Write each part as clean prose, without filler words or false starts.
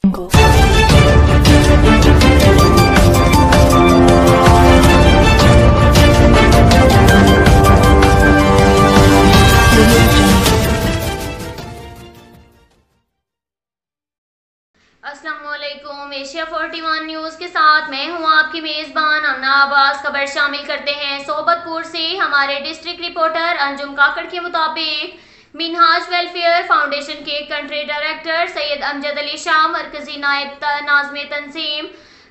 अस्सलामुअलैकुम। Asia 41 news के साथ मैं हूं आपकी मेज़बान अमना आबास। खबर शामिल करते हैं सोबतपुर से। हमारे डिस्ट्रिक्ट रिपोर्टर अंजुम काकड़ के मुताबिक मिनहाज वेलफेयर फाउंडेशन के कंट्री डायरेक्टर सैयद अमजद अली शाह, मरकजी नायब नाज़िम तंजीम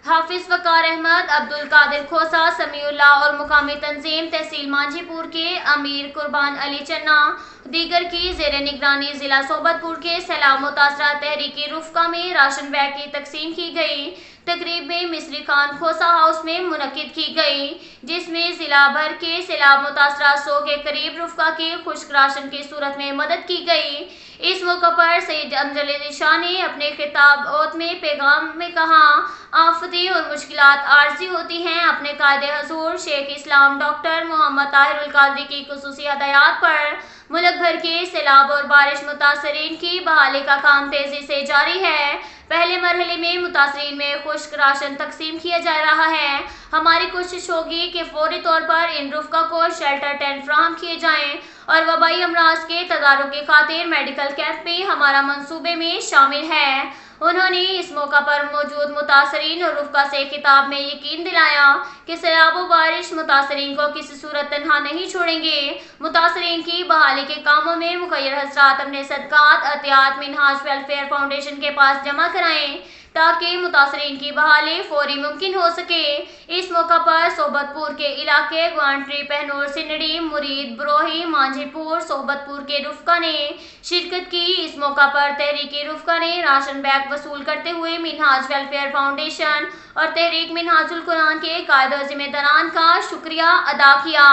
हाफिज वकार अहमद, अब्दुल कादिर खोसा, समीउल्लाह और मुकामी तंजीम तहसील मांझीपुर के अमीर कुर्बान अली चन्ना दीगर की ज़ेर निगरानी ज़िला सोबतपुर के सैलाब मुतासरा तहरीकी रुफ़का में राशन बैग की तकसीम की गई। तकरीब में मिस्री खान खोसा हाउस में मुनक्किद की गई, जिसमें ज़िला भर के सैलाब मुतासरा 100 के करीब रुफ़का के खुश्क राशन की सूरत में मदद की गई। इस मौका पर सैयद अमजद अली शाह ने अपने खिताब में पैगाम में कहा, आफतें और मुश्किलात आर्जी होती हैं। अपने कायदे हजूर शेख इस्लाम डॉक्टर मोहम्मद ताहिरुल कादरी की खुसूसी हदायत पर मुल्क भर के सैलाब और बारिश मुतासरीन की बहाली का काम तेजी से जारी है। पहले मरहले में मुतासरीन में खुश्क राशन तकसीम किया जा रहा है। हमारी कोशिश होगी कि फौरी तौर पर इन रुफ़का को शेल्टर टेंट फराहम किए जाएं और वबाई अमराज के तदारुक की खातिर मेडिकल कैंप भी हमारा मंसूबे में शामिल है। उन्होंने इस मौका पर मौजूद मुतासरीन और रुफ़का से खिताब में यकीन दिलाया कि सैलाब व बारिश मुतासरीन को किसी सूरत तन्हा नहीं छोड़ेंगे। मुतासरीन की बहाली के कामों में मुखय्यर हज़रात अपने सदकात अतियात मिनहाज वेलफेयर फाउंडेशन के पास जमा कराएं ताकि मुतासरीन की बहाली फौरी मुमकिन हो सके। इस मौका पर सोबतपुर के इलाके ग्वांट्री, पहनूर, सिंडड़ी, मुरीद, ब्रोही, मांझीपुर, सोबतपुर के रुफ़का ने शिरकत की। इस मौका पर तहरीकी रुफ़का ने राशन बैग वसूल करते हुए मिनहाज वेलफेयर फाउंडेशन और तहरीक मिनहाजुल कुरान के कायद और जिम्मेदारान का शुक्रिया अदा किया।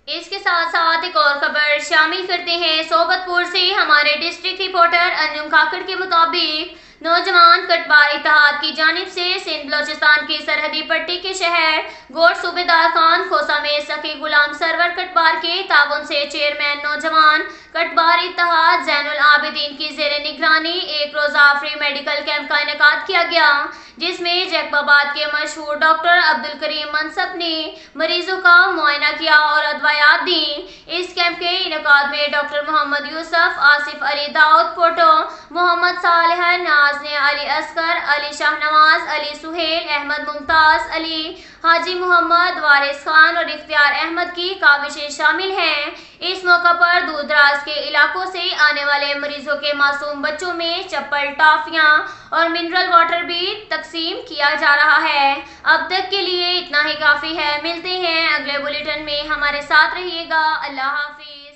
इसके साथ साथ एक और खबर शामिल करते हैं सोबतपुर से। हमारे डिस्ट्रिक्ट रिपोर्टर अंजुम काकड़ के मुताबिक नौजवान कटबार इत्तेहाद की जानिब से सिंध बलोचिस्तान की सरहदी पट्टी के शहर गोर सूबेदार खान खोसा में सखी गुलाम सरवर कटबार के ताउन से चेयरमैन नौजवान कटबार इत्तेहाद ज़ैनुल आबिदीन की ज़ेर निगरानी एक रोज़ा फ्री मेडिकल कैंप का इनेकाद किया गया, जिसमें जैकबाबाद के मशहूर डॉक्टर अब्दुल करीम मनसब ने मरीजों का मुआयना किया और अदवायात दी। इस कैंप के इनेकाद में डॉक्टर मोहम्मद यूसुफ, आसिफ अली दाऊद फोटो, मोहम्मद सालेह, नाज़ने अली असगर, अली शाहनवाज, अली सुहेल, अहमद मुमताज़ अली, हाजी मोहम्मद वारिस खान और इख्तियार अहमद की काविशें शामिल हैं। इस मौका पर दूर दराज के इलाकों से आने वाले मरीजों के मासूम बच्चों में चप्पल, टॉफियाँ और मिनरल वाटर भी तकसीम किया जा रहा है। अब तक के लिए इतना ही काफ़ी है। मिलते हैं अगले बुलेटिन में, हमारे साथ रहिएगा। अल्लाह हाफिज।